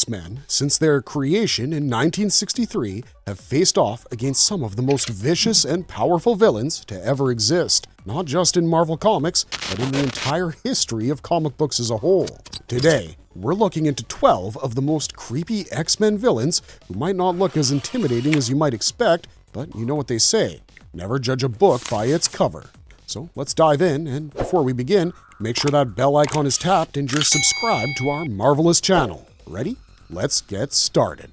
X-Men, since their creation in 1963, have faced off against some of the most vicious and powerful villains to ever exist, not just in Marvel Comics, but in the entire history of comic books as a whole. Today, we're looking into 12 of the most creepy X-Men villains who might not look as intimidating as you might expect, but you know what they say, never judge a book by its cover. So let's dive in, and before we begin, make sure that bell icon is tapped and you're subscribed to our marvelous channel. Ready? Let's get started.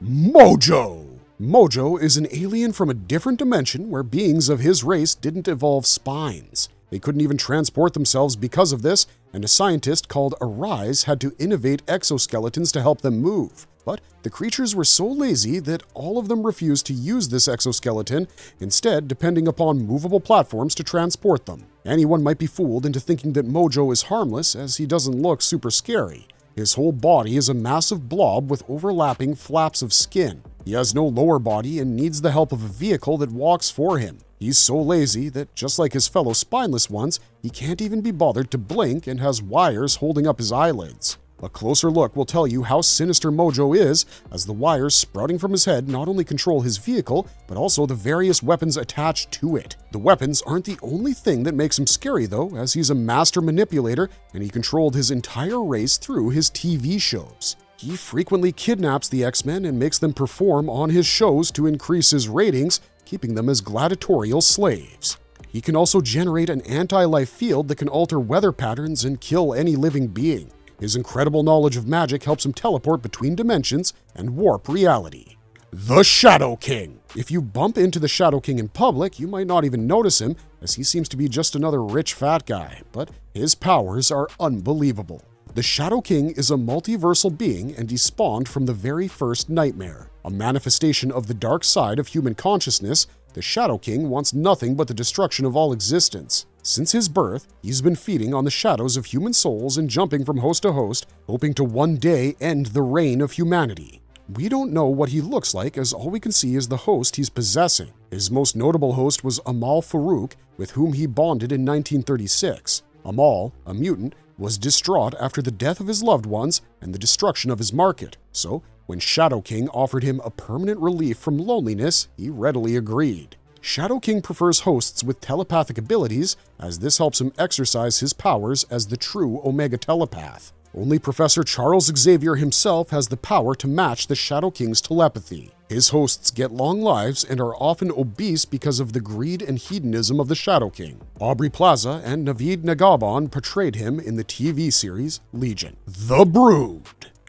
Mojo! Mojo is an alien from a different dimension where beings of his race didn't evolve spines. They couldn't even transport themselves because of this, and a scientist called Arise had to innovate exoskeletons to help them move. But the creatures were so lazy that all of them refused to use this exoskeleton, instead depending upon movable platforms to transport them. Anyone might be fooled into thinking that Mojo is harmless, as he doesn't look super scary. His whole body is a massive blob with overlapping flaps of skin. He has no lower body and needs the help of a vehicle that walks for him. He's so lazy that, just like his fellow spineless ones, he can't even be bothered to blink and has wires holding up his eyelids. A closer look will tell you how sinister Mojo is, as the wires sprouting from his head not only control his vehicle, but also the various weapons attached to it. The weapons aren't the only thing that makes him scary though, as he's a master manipulator and he controlled his entire race through his TV shows. He frequently kidnaps the X-Men and makes them perform on his shows to increase his ratings, keeping them as gladiatorial slaves. He can also generate an anti-life field that can alter weather patterns and kill any living being. His incredible knowledge of magic helps him teleport between dimensions and warp reality. The Shadow King! If you bump into the Shadow King in public, you might not even notice him, as he seems to be just another rich fat guy, but his powers are unbelievable. The Shadow King is a multiversal being, and he spawned from the very first nightmare. A manifestation of the dark side of human consciousness, the Shadow King wants nothing but the destruction of all existence. Since his birth, he's been feeding on the shadows of human souls and jumping from host to host, hoping to one day end the reign of humanity. We don't know what he looks like, as all we can see is the host he's possessing. His most notable host was Amal Farouk, with whom he bonded in 1936. Amal, a mutant, was distraught after the death of his loved ones and the destruction of his market. So, when Shadow King offered him a permanent relief from loneliness, he readily agreed. Shadow King prefers hosts with telepathic abilities, as this helps him exercise his powers as the true Omega telepath. Only Professor Charles Xavier himself has the power to match the Shadow King's telepathy. His hosts get long lives and are often obese because of the greed and hedonism of the Shadow King. Aubrey Plaza and Naveed Negahban portrayed him in the TV series Legion. The Brood.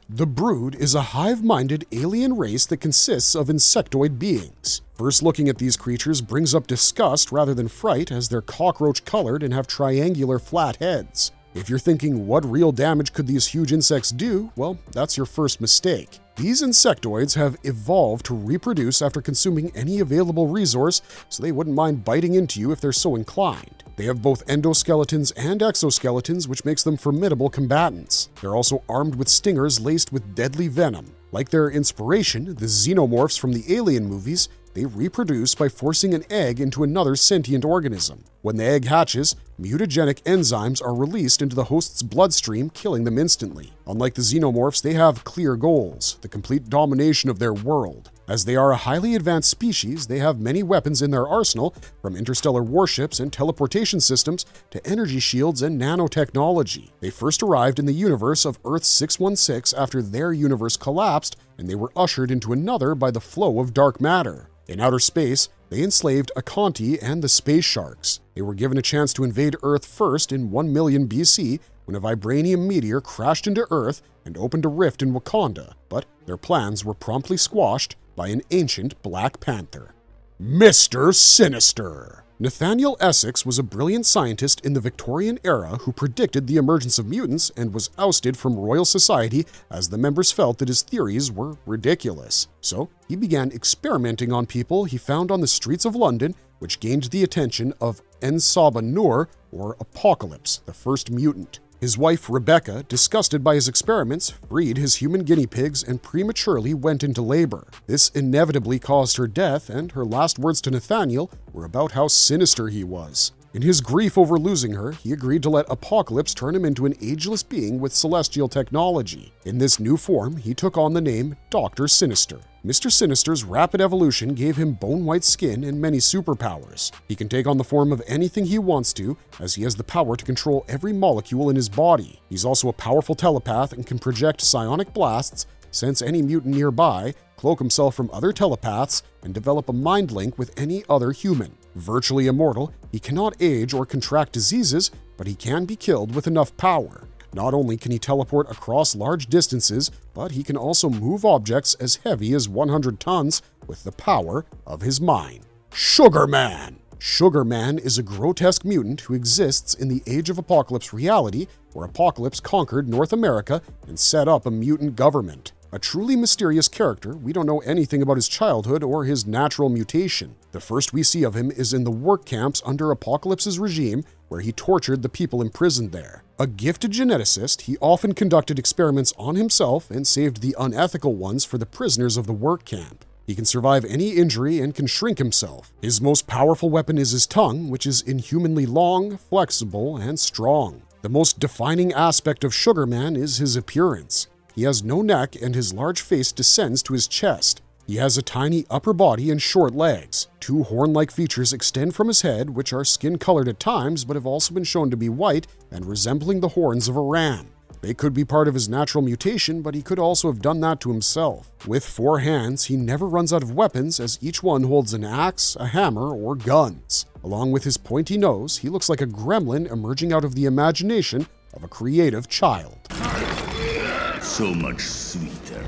The Brood is a hive-minded alien race that consists of insectoid beings. First looking at these creatures brings up disgust rather than fright, as they're cockroach-colored and have triangular flat heads. If you're thinking what real damage could these huge insects do, well, that's your first mistake. These insectoids have evolved to reproduce after consuming any available resource, so they wouldn't mind biting into you if they're so inclined. They have both endoskeletons and exoskeletons, which makes them formidable combatants. They're also armed with stingers laced with deadly venom. Like their inspiration, the xenomorphs from the Alien movies, they reproduce by forcing an egg into another sentient organism. When the egg hatches, mutagenic enzymes are released into the host's bloodstream, killing them instantly. Unlike the xenomorphs, they have clear goals, the complete domination of their world. As they are a highly advanced species, they have many weapons in their arsenal, from interstellar warships and teleportation systems to energy shields and nanotechnology. They first arrived in the universe of Earth 616 after their universe collapsed, and they were ushered into another by the flow of dark matter. In outer space, they enslaved Akanti and the Space Sharks. They were given a chance to invade Earth first in 1 million BC, when a vibranium meteor crashed into Earth and opened a rift in Wakanda, but their plans were promptly squashed by an ancient Black Panther. Mr. Sinister! Nathaniel Essex was a brilliant scientist in the Victorian era who predicted the emergence of mutants and was ousted from Royal Society as the members felt that his theories were ridiculous. So he began experimenting on people he found on the streets of London, which gained the attention of Ensaba Nur, or Apocalypse, the first mutant. His wife, Rebecca, disgusted by his experiments, freed his human guinea pigs and prematurely went into labor. This inevitably caused her death, and her last words to Nathaniel were about how sinister he was. In his grief over losing her, he agreed to let Apocalypse turn him into an ageless being with celestial technology. In this new form, he took on the name Dr. Sinister. Mr. Sinister's rapid evolution gave him bone-white skin and many superpowers. He can take on the form of anything he wants to, as he has the power to control every molecule in his body. He's also a powerful telepath and can project psionic blasts, sense any mutant nearby, cloak himself from other telepaths, and develop a mind link with any other human. Virtually immortal, he cannot age or contract diseases, but he can be killed with enough power. Not only can he teleport across large distances, but he can also move objects as heavy as 100 tons with the power of his mind. Sugarman! Sugarman is a grotesque mutant who exists in the Age of Apocalypse reality, where Apocalypse conquered North America and set up a mutant government. A truly mysterious character, we don't know anything about his childhood or his natural mutation. The first we see of him is in the work camps under Apocalypse's regime, where he tortured the people imprisoned there. A gifted geneticist, he often conducted experiments on himself and saved the unethical ones for the prisoners of the work camp. He can survive any injury and can shrink himself. His most powerful weapon is his tongue, which is inhumanly long, flexible, and strong. The most defining aspect of Sugarman is his appearance. He has no neck and his large face descends to his chest. He has a tiny upper body and short legs. Two horn-like features extend from his head, which are skin-colored at times but have also been shown to be white and resembling the horns of a ram. They could be part of his natural mutation, but he could also have done that to himself. With 4 hands, he never runs out of weapons, as each one holds an axe, a hammer, or guns. Along with his pointy nose, he looks like a gremlin emerging out of the imagination of a creative child. So much sweeter.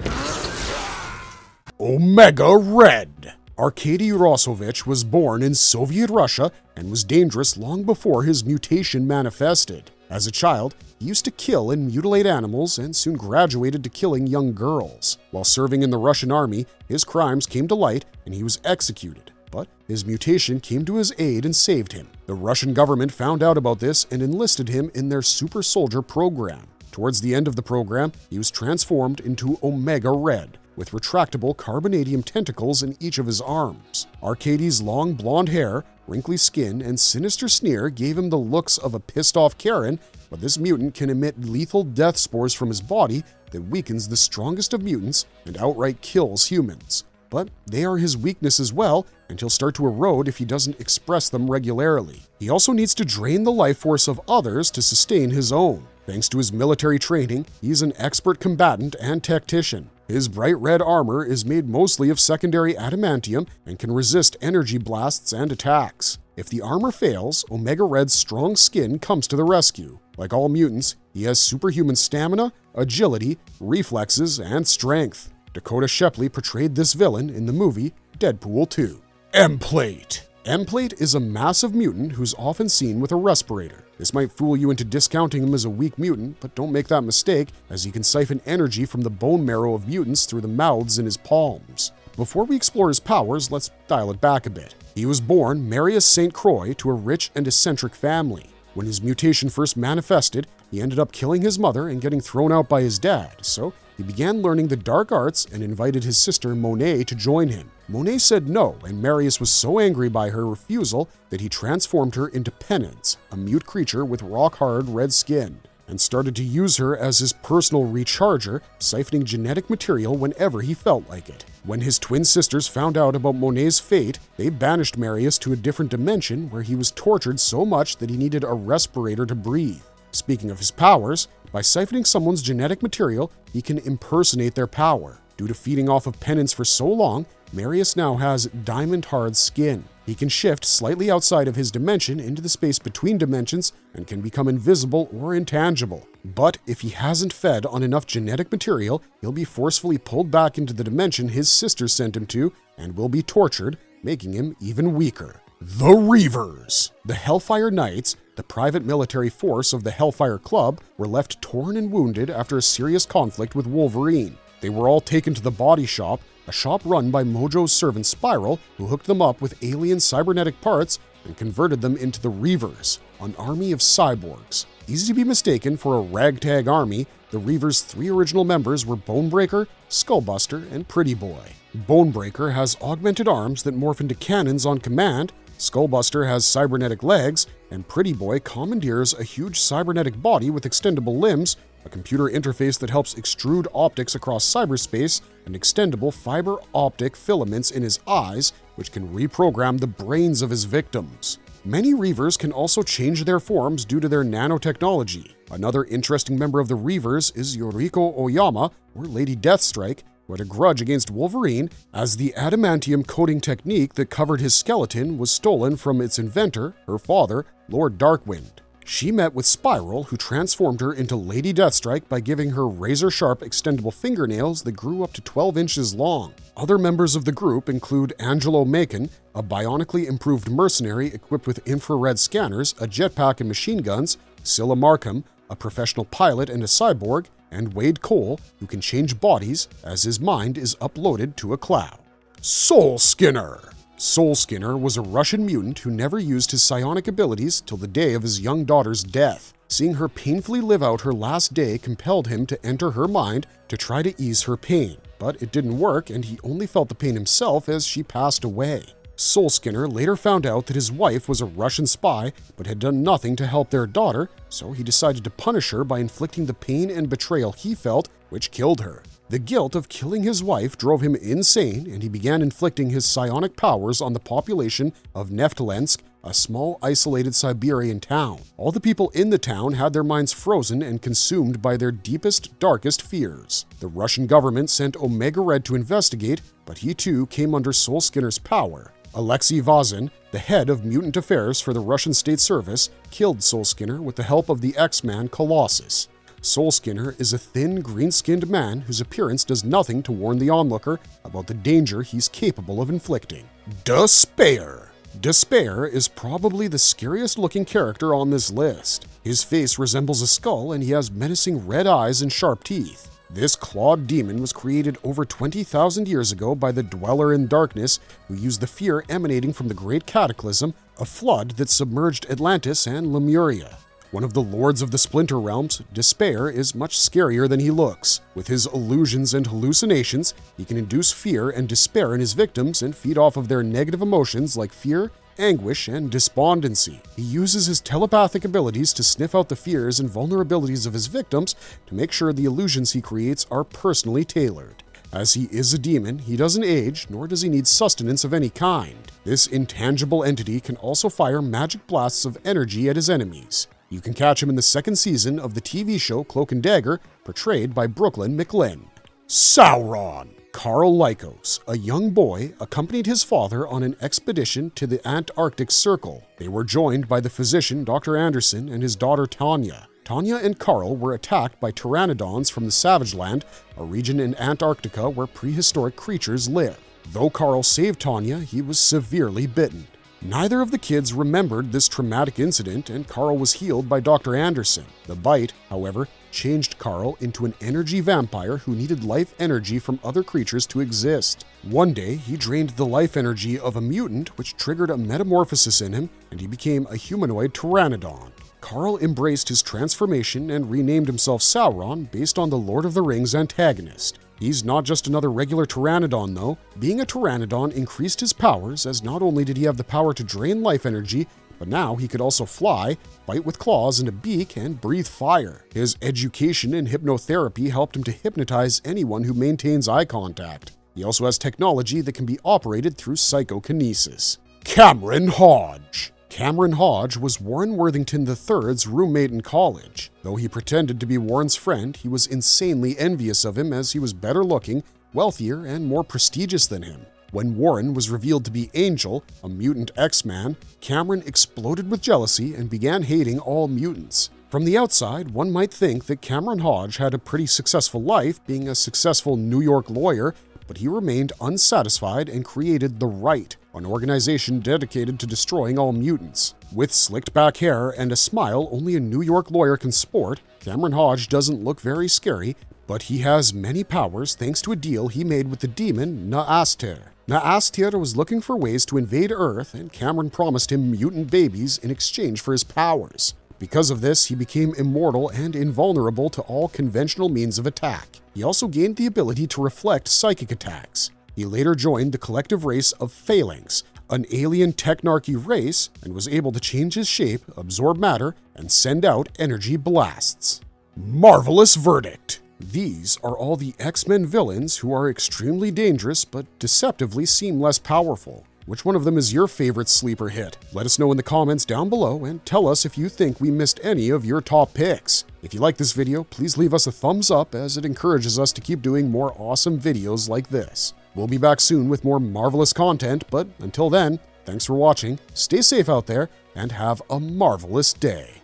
Omega Red! Arkady Rossovich was born in Soviet Russia and was dangerous long before his mutation manifested. As a child, he used to kill and mutilate animals and soon graduated to killing young girls. While serving in the Russian army, his crimes came to light and he was executed. But his mutation came to his aid and saved him. The Russian government found out about this and enlisted him in their super soldier program. Towards the end of the program, he was transformed into Omega Red, with retractable carbonadium tentacles in each of his arms. Arkady's long blonde hair, wrinkly skin, and sinister sneer gave him the looks of a pissed-off Karen, but this mutant can emit lethal death spores from his body that weakens the strongest of mutants and outright kills humans. But they are his weakness as well, and he'll start to erode if he doesn't express them regularly. He also needs to drain the life force of others to sustain his own. Thanks to his military training, he's an expert combatant and tactician. His bright red armor is made mostly of secondary adamantium and can resist energy blasts and attacks. If the armor fails, Omega Red's strong skin comes to the rescue. Like all mutants, he has superhuman stamina, agility, reflexes, and strength. Dakota Shepley portrayed this villain in the movie Deadpool 2. Mplate. Mplate is a massive mutant who's often seen with a respirator. This might fool you into discounting him as a weak mutant, but don't make that mistake, as he can siphon energy from the bone marrow of mutants through the mouths in his palms. Before we explore his powers, let's dial it back a bit. He was born Marius St. Croix to a rich and eccentric family. When his mutation first manifested, he ended up killing his mother and getting thrown out by his dad, so he began learning the dark arts and invited his sister Monet to join him. Monet said no, and Marius was so angry by her refusal that he transformed her into Penance, a mute creature with rock-hard red skin, and started to use her as his personal recharger, siphoning genetic material whenever he felt like it. When his twin sisters found out about Monet's fate, they banished Marius to a different dimension where he was tortured so much that he needed a respirator to breathe. Speaking of his powers, by siphoning someone's genetic material, he can impersonate their power. Due to feeding off of Penance for so long, Marius now has diamond-hard skin. He can shift slightly outside of his dimension into the space between dimensions and can become invisible or intangible. But if he hasn't fed on enough genetic material, he'll be forcefully pulled back into the dimension his sisters sent him to and will be tortured, making him even weaker. The Reavers. The Hellfire Knights, the private military force of the Hellfire Club, were left torn and wounded after a serious conflict with Wolverine. They were all taken to the Body Shop, a shop run by Mojo's servant Spiral, who hooked them up with alien cybernetic parts and converted them into the Reavers, an army of cyborgs. Easy to be mistaken for a ragtag army, the Reavers' 3 original members were Bonebreaker, Skullbuster, and Pretty Boy. Bonebreaker has augmented arms that morph into cannons on command, Skullbuster has cybernetic legs, and Pretty Boy commandeers a huge cybernetic body with extendable limbs, a computer interface that helps extrude optics across cyberspace, and extendable fiber optic filaments in his eyes, which can reprogram the brains of his victims. Many Reavers can also change their forms due to their nanotechnology. Another interesting member of the Reavers is Yoriko Oyama, or Lady Deathstrike, who had a grudge against Wolverine as the adamantium coating technique that covered his skeleton was stolen from its inventor, her father, Lord Darkwind. She met with Spiral, who transformed her into Lady Deathstrike by giving her razor-sharp extendable fingernails that grew up to 12 inches long. Other members of the group include Angelo Macon, a bionically improved mercenary equipped with infrared scanners, a jetpack and machine guns, Scylla Markham, a professional pilot and a cyborg, and Wade Cole, who can change bodies as his mind is uploaded to a cloud. Soul Skinner! Soul Skinner was a Russian mutant who never used his psionic abilities till the day of his young daughter's death. Seeing her painfully live out her last day compelled him to enter her mind to try to ease her pain, but it didn't work and he only felt the pain himself as she passed away. Soul Skinner later found out that his wife was a Russian spy but had done nothing to help their daughter, so he decided to punish her by inflicting the pain and betrayal he felt, which killed her. The guilt of killing his wife drove him insane, and he began inflicting his psionic powers on the population of Neftelensk, a small isolated Siberian town. All the people in the town had their minds frozen and consumed by their deepest, darkest fears. The Russian government sent Omega Red to investigate, but he too came under Soul Skinner's power. Alexei Vazin, the head of mutant affairs for the Russian State Service, killed Soul Skinner with the help of the X-Man Colossus. Soul Skinner is a thin, green-skinned man whose appearance does nothing to warn the onlooker about the danger he's capable of inflicting. Despair! Despair is probably the scariest-looking character on this list. His face resembles a skull and he has menacing red eyes and sharp teeth. This clawed demon was created over 20,000 years ago by the Dweller in Darkness, who used the fear emanating from the Great Cataclysm, a flood that submerged Atlantis and Lemuria. One of the Lords of the Splinter Realms, Despair is much scarier than he looks. With his illusions and hallucinations, he can induce fear and despair in his victims and feed off of their negative emotions like fear, anguish, and despondency. He uses his telepathic abilities to sniff out the fears and vulnerabilities of his victims to make sure the illusions he creates are personally tailored. As he is a demon, he doesn't age, nor does he need sustenance of any kind. This intangible entity can also fire magic blasts of energy at his enemies. You can catch him in the second season of the TV show Cloak and Dagger, portrayed by Brooklyn McLean. Sauron! Karl Lykos, a young boy, accompanied his father on an expedition to the Antarctic Circle. They were joined by the physician Dr. Anderson and his daughter Tanya. Tanya and Karl were attacked by pteranodons from the Savage Land, a region in Antarctica where prehistoric creatures live. Though Karl saved Tanya, he was severely bitten. Neither of the kids remembered this traumatic incident, and Karl was healed by Dr. Anderson. The bite, however, changed Karl into an energy vampire who needed life energy from other creatures to exist. One day, he drained the life energy of a mutant, which triggered a metamorphosis in him, and he became a humanoid pteranodon. Karl embraced his transformation and renamed himself Sauron based on the Lord of the Rings antagonist. He's not just another regular pteranodon, though. Being a pteranodon increased his powers, as not only did he have the power to drain life energy, but now he could also fly, bite with claws and a beak, and breathe fire. His education in hypnotherapy helped him to hypnotize anyone who maintains eye contact. He also has technology that can be operated through psychokinesis. Cameron Hodge! Cameron Hodge was Warren Worthington III's roommate in college. Though he pretended to be Warren's friend, he was insanely envious of him as he was better looking, wealthier, and more prestigious than him. When Warren was revealed to be Angel, a mutant X-Man, Cameron exploded with jealousy and began hating all mutants. From the outside, one might think that Cameron Hodge had a pretty successful life, being a successful New York lawyer, but he remained unsatisfied and created The Right, an organization dedicated to destroying all mutants. With slicked back hair and a smile only a New York lawyer can sport, Cameron Hodge doesn't look very scary, but he has many powers thanks to a deal he made with the demon Naaster. Naaster was looking for ways to invade Earth, and Cameron promised him mutant babies in exchange for his powers. Because of this, he became immortal and invulnerable to all conventional means of attack. He also gained the ability to reflect psychic attacks. He later joined the collective race of Phalanx, an alien technarchy race and was able to change his shape, absorb matter, and send out energy blasts. Marvelous verdict! These are all the X-Men villains who are extremely dangerous but deceptively seem less powerful. Which one of them is your favorite sleeper hit? Let us know in the comments down below and tell us if you think we missed any of your top picks. If you like this video, please leave us a thumbs up as it encourages us to keep doing more awesome videos like this. We'll be back soon with more marvelous content, but until then, thanks for watching, stay safe out there, and have a marvelous day.